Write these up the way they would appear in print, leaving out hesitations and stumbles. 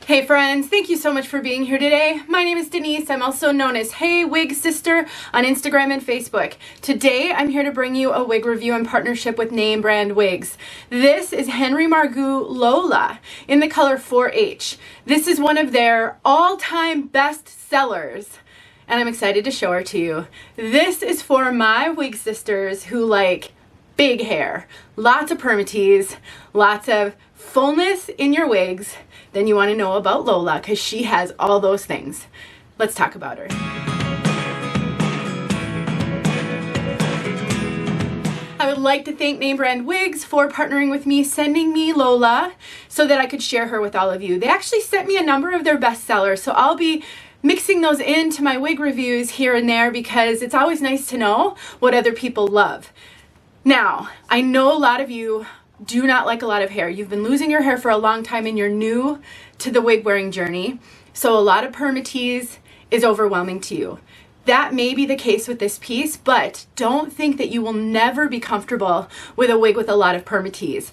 Hey friends, thank you so much for being here today. My name is Denise. I'm also known as Hey Wig Sister on Instagram and Facebook. Today I'm here to bring you a wig review in partnership with Name Brand Wigs. This is Margu LOLA in the color 4H. This is one of their all-time best sellers, and I'm excited to show her to you. This is for my wig sisters who like big hair, lots of permatease, lots of fullness in your wigs. Then you want to know about Lola because she has all those things. Let's talk about her. I would like to thank Name Brand Wigs for partnering with me, sending me Lola so that I could share her with all of you. They actually sent me a number of their best sellers, so I'll be mixing those into my wig reviews here and there because it's always nice to know what other people love. Now, I know a lot of you do not like a lot of hair. You've been losing your hair for a long time and you're new to the wig wearing journey. So a lot of permatease is overwhelming to you. That may be the case with this piece, but don't think that you will never be comfortable with a wig with a lot of permatease.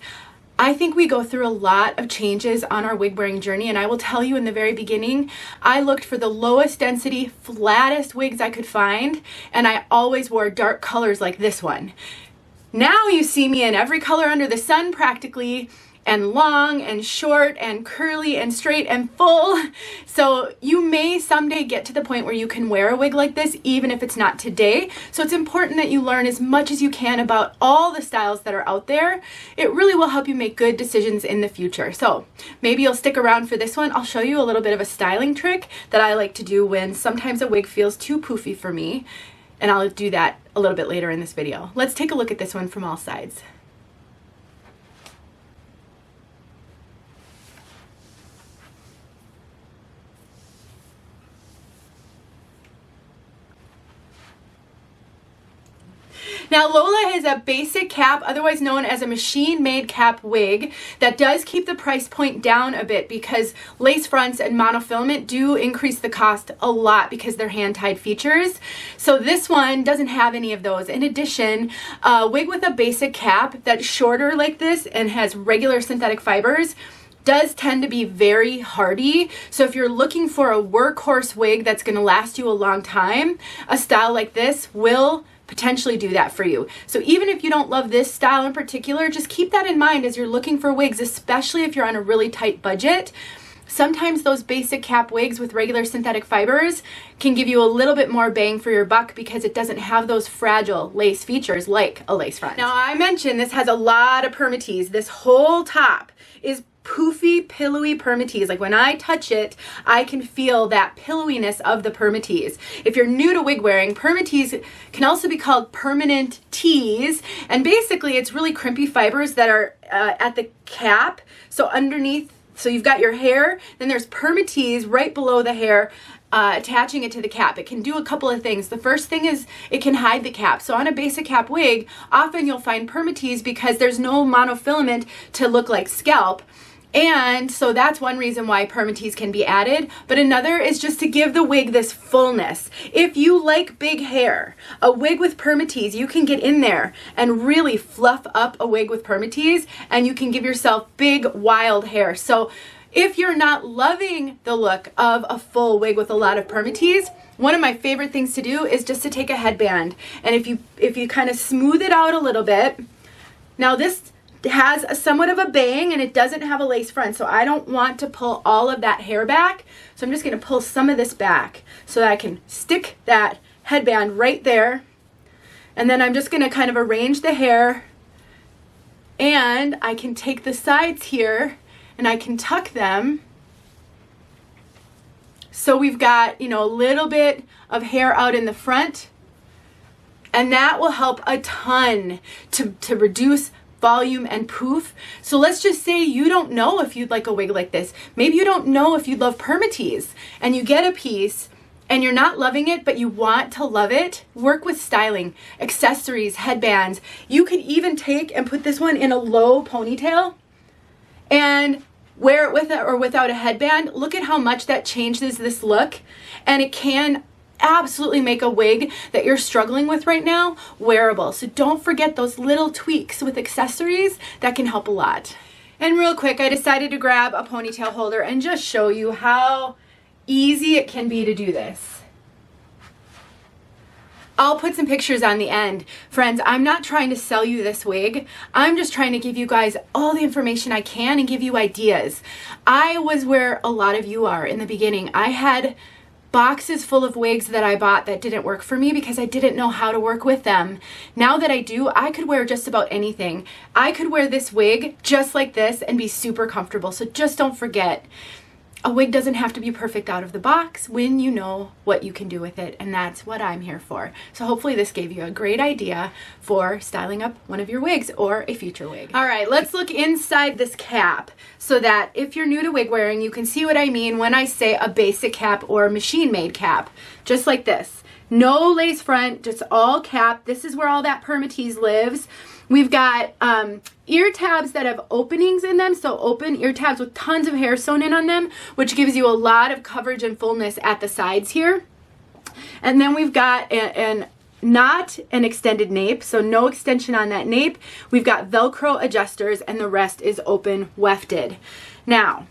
I think we go through a lot of changes on our wig wearing journey, and I will tell you in the very beginning, I looked for the lowest density, flattest wigs I could find, and I always wore dark colors like this one. Now you see me in every color under the sun practically, and long and short and curly and straight and full. So you may someday get to the point where you can wear a wig like this even if it's not today. So it's important that you learn as much as you can about all the styles that are out there. It really will help you make good decisions in the future. So maybe you'll stick around for this one. I'll show you a little bit of a styling trick that I like to do when sometimes a wig feels too poofy for me. And I'll do that a little bit later in this video. Let's take a look at this one from all sides. Now Lola is a basic cap, otherwise known as a machine-made cap wig that does keep the price point down a bit because lace fronts and monofilament do increase the cost a lot because they're hand-tied features. So this one doesn't have any of those. In addition, a wig with a basic cap that's shorter like this and has regular synthetic fibers does tend to be very hardy. So if you're looking for a workhorse wig that's going to last you a long time, a style like this will potentially do that for you. So even if you don't love this style in particular, just keep that in mind as you're looking for wigs, especially if you're on a really tight budget. Sometimes those basic cap wigs with regular synthetic fibers can give you a little bit more bang for your buck because it doesn't have those fragile lace features like a lace front. Now I mentioned this has a lot of permatease. This whole top is poofy, pillowy permatease. Like when I touch it, I can feel that pillowiness of the permatease. If you're new to wig wearing, permatease can also be called permanent tease, and basically it's really crimpy fibers that are at the cap. So underneath, so you've got your hair, then there's permatease right below the hair, attaching it to the cap. It can do a couple of things. The first thing is it can hide the cap. So on a basic cap wig, often you'll find permatease because there's no monofilament to look like scalp. And so that's one reason why permatease can be added, but another is just to give the wig this fullness. If you like big hair, a wig with permatease, you can get in there and really fluff up a wig with permatease and you can give yourself big wild hair. So if you're not loving the look of a full wig with a lot of permatease, one of my favorite things to do is just to take a headband, and if you kind of smooth it out a little bit. Now this has somewhat of a bang and it doesn't have a lace front, so I don't want to pull all of that hair back, so I'm just going to pull some of this back so that I can stick that headband right there, and then I'm just going to kind of arrange the hair, and I can take the sides here and I can tuck them so we've got, you know, a little bit of hair out in the front, and that will help a ton to reduce volume and poof. So let's just say you don't know if you'd like a wig like this. Maybe you don't know if you'd love permatease, and you get a piece and you're not loving it, but you want to love it. Work with styling, accessories, headbands. You could even take and put this one in a low ponytail and wear it with or without a headband. Look at how much that changes this look, and it can absolutely make a wig that you're struggling with right now wearable. So don't forget those little tweaks with accessories that can help a lot. And real quick, I decided to grab a ponytail holder and just show you how easy it can be to do this. I'll put some pictures on the end. Friends, I'm not trying to sell you this wig. I'm just trying to give you guys all the information I can and give you ideas. I was where a lot of you are in the beginning. I had boxes full of wigs that I bought that didn't work for me because I didn't know how to work with them. Now that I do, I could wear just about anything. I could wear this wig just like this and be super comfortable. So just don't forget, a wig doesn't have to be perfect out of the box when you know what you can do with it, and that's what I'm here for. So hopefully this gave you a great idea for styling up one of your wigs or a future wig. All right, let's look inside this cap so that if you're new to wig wearing, you can see what I mean when I say a basic cap or a machine-made cap, just like this. No lace front, just all cap. This is where all that Permatease lives. We've got ear tabs that have openings in them, so open ear tabs with tons of hair sewn in on them, which gives you a lot of coverage and fullness at the sides here. And then we've got not an extended nape, so no extension on that nape. We've got Velcro adjusters, and the rest is open wefted. Now,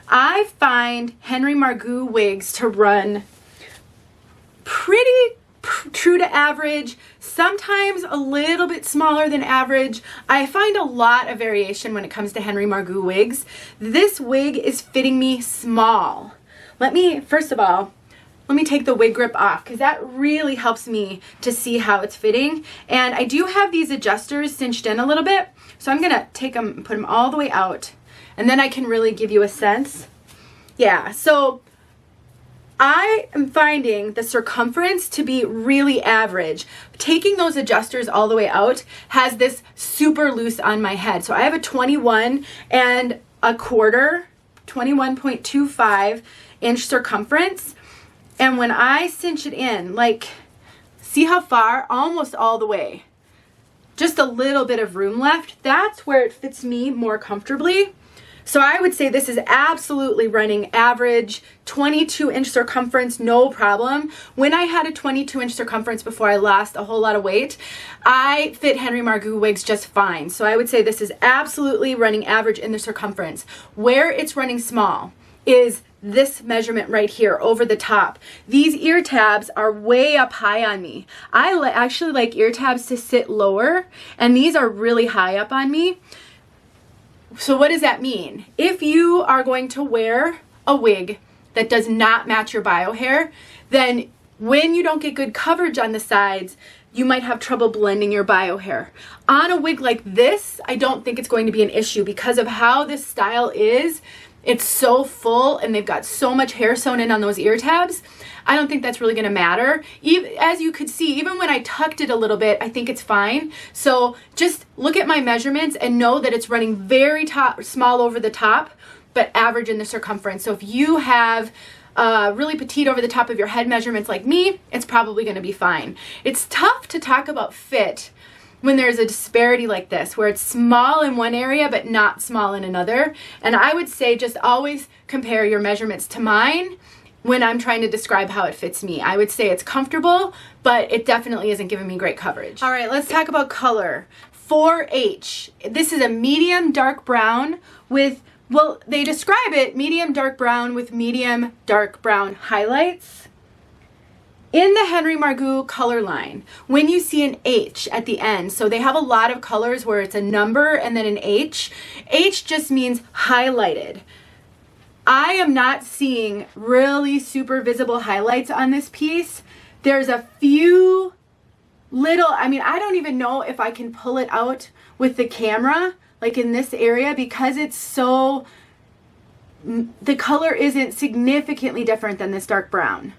I find Henry Margu wigs to run pretty true to average, sometimes a little bit smaller than average. I find a lot of variation when it comes to Henry Margu wigs. This wig is fitting me small. First of all, let me take the wig grip off because that really helps me to see how it's fitting. And I do have these adjusters cinched in a little bit, so I'm gonna take them and put them all the way out, and then I can really give you a sense. Yeah, so I am finding the circumference to be really average. Taking those adjusters all the way out has this super loose on my head. So I have a 21 and a quarter, 21.25 inch circumference. And when I cinch it in, like, see how far? Almost all the way. Just a little bit of room left. That's where it fits me more comfortably. So I would say this is absolutely running average, 22 inch circumference, no problem. When I had a 22 inch circumference before I lost a whole lot of weight, I fit Henry Margu wigs just fine. So I would say this is absolutely running average in the circumference. Where it's running small is this measurement right here over the top. These ear tabs are way up high on me. I actually like ear tabs to sit lower, and these are really high up on me. So what does that mean? If you are going to wear a wig that does not match your bio hair, then when you don't get good coverage on the sides, you might have trouble blending your bio hair. On a wig like this, I don't think it's going to be an issue because of how this style is. It's so full and they've got so much hair sewn in on those ear tabs. I don't think that's really gonna matter. As you could see, even when I tucked it a little bit, I think it's fine. So just look at my measurements and know that it's running very small over the top, but average in the circumference. So if you have really petite over the top of your head measurements like me, it's probably gonna be fine. It's tough to talk about fit when there's a disparity like this, where it's small in one area but not small in another. And I would say just always compare your measurements to mine when I'm trying to describe how it fits me. I would say it's comfortable, but it definitely isn't giving me great coverage. All right, let's talk about color. 4H. This is a medium dark brown with, well, they describe it medium dark brown with medium dark brown highlights. In the Henry Margu color line, when you see an H at the end, so they have a lot of colors where it's a number and then an H. H just means highlighted. I am not seeing really super visible highlights on this piece. There's a few little, I don't even know if I can pull it out with the camera, like in this area, because it's so, the color isn't significantly different than this dark brown.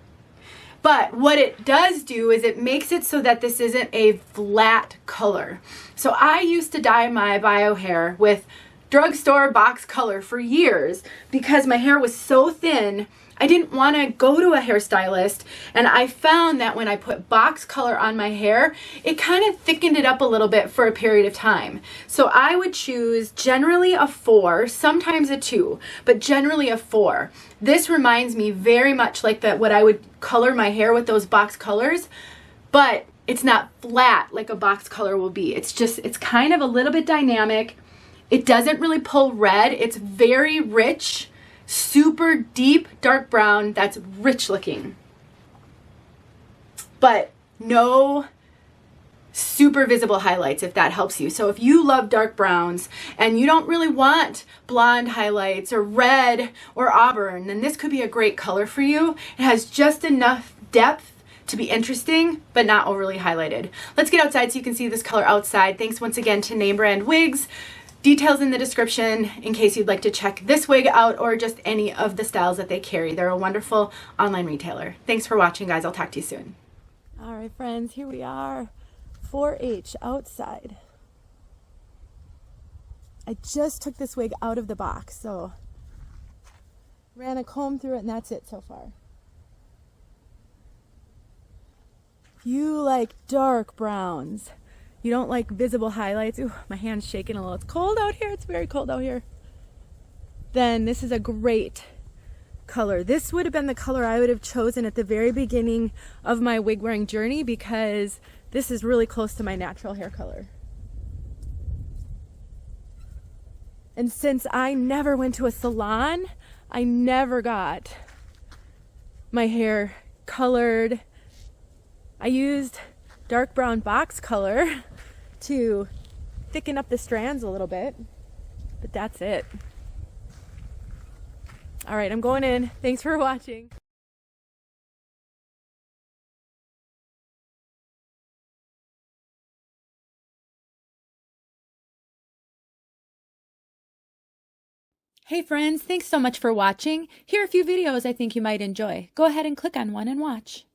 But what it does do is it makes it so that this isn't a flat color. So I used to dye my bio hair with drugstore box color for years because my hair was so thin. I didn't want to go to a hairstylist, and I found that when I put box color on my hair, it kind of thickened it up a little bit for a period of time. So I would choose generally a 4, sometimes a 2, but generally a 4. This reminds me very much like what I would color my hair with those box colors, but it's not flat like a box color will be. It's kind of a little bit dynamic. It doesn't really pull red. It's very rich, super deep dark brown that's rich looking, but no super visible highlights, if that helps you. So if you love dark browns and you don't really want blonde highlights or red or auburn, then this could be a great color for you. It has just enough depth to be interesting, but not overly highlighted. Let's get outside so you can see this color outside. Thanks once again to Name Brand Wigs. Details in the description in case you'd like to check this wig out or just any of the styles that they carry. They're a wonderful online retailer. Thanks for watching, guys. I'll talk to you soon. All right, friends, here we are, 4-H outside. I just took this wig out of the box, so ran a comb through it, and that's it so far. If you like dark browns, you don't like visible highlights, ooh, my hand's shaking a little, it's cold out here, it's very cold out here, then this is a great color. This would have been the color I would have chosen at the very beginning of my wig wearing journey because this is really close to my natural hair color. And since I never went to a salon, I never got my hair colored. I used dark brown box color to thicken up the strands a little bit, but that's it. All right, I'm going in. Thanks for watching. Hey friends, thanks so much for watching. Here are a few videos I think you might enjoy. Go ahead and click on one and watch.